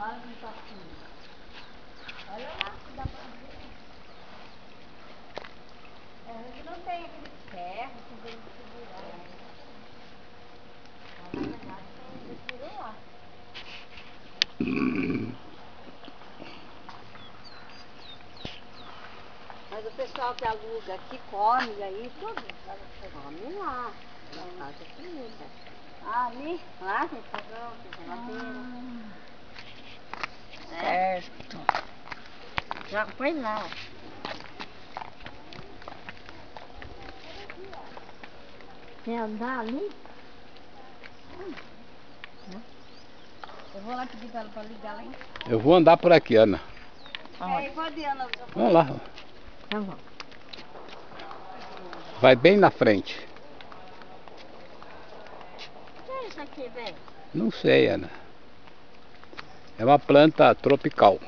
Olha que toquinho. Olha lá, que dá pra ver. É, a gente não tem aquele ferro que tem que segurar. Mas na verdade tem que segurar. Mas o pessoal que aluga aqui come aí tudo. Come lá. Lá faz comida. Ah, ali? Lá tem fogão, tem geladeira. Certo. Já foi lá. Quer andar ali? Eu vou lá pedir pra ela pra ligar lá em cima. Eu vou andar por aqui, Ana. Pode ir, Ana. Vamos lá. Tá bom. Vai bem na frente. O que é isso aqui, velho? Não sei, Ana. É uma planta tropical.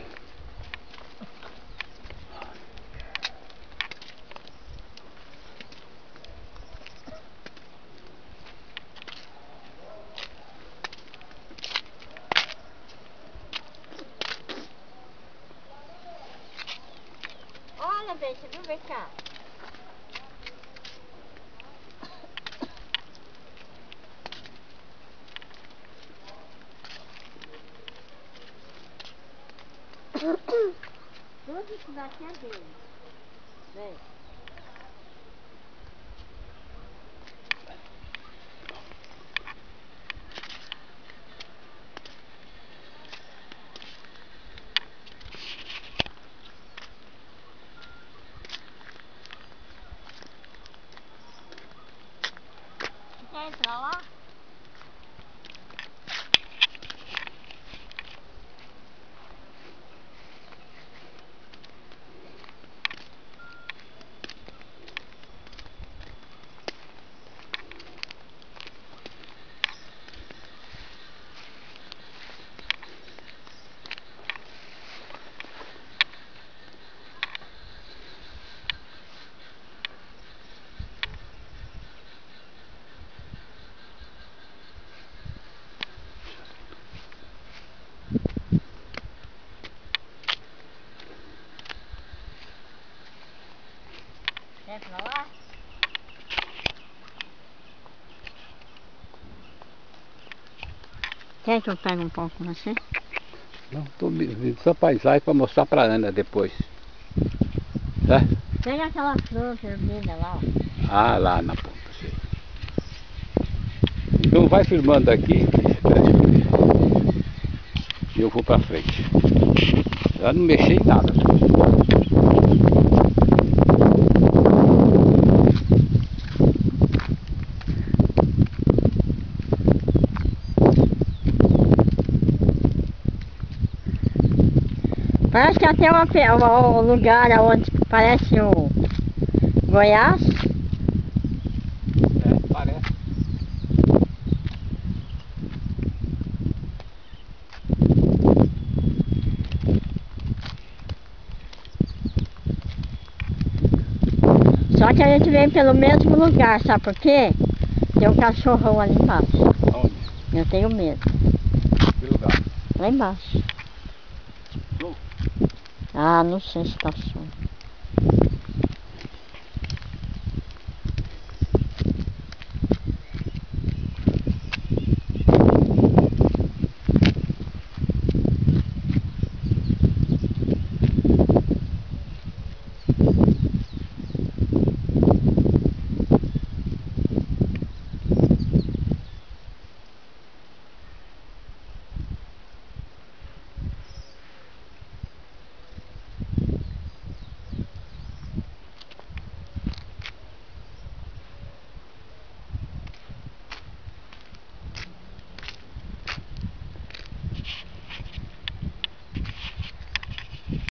Olha, bem, você viu? Vem cá. Tudo isso daqui é dele. Vem. Você quer entrar lá? Quer entrar lá? Quer que eu pegue um pouco com você? Não, tô vendo essa paisagem para mostrar para Ana depois. Certo? Pega aquela flor vermelha lá, ó. Ah, lá na ponta, sei. Então vai filmando aqui. E eu vou para frente. Já não mexer em nada. Parece que até um lugar onde parece o Goiás. É, parece. Só que a gente vem pelo mesmo lugar, sabe por quê? Tem um cachorrão ali embaixo. Aonde? Eu tenho medo. Que lugar? Lá embaixo. Não. Ah, não sei se tá achando.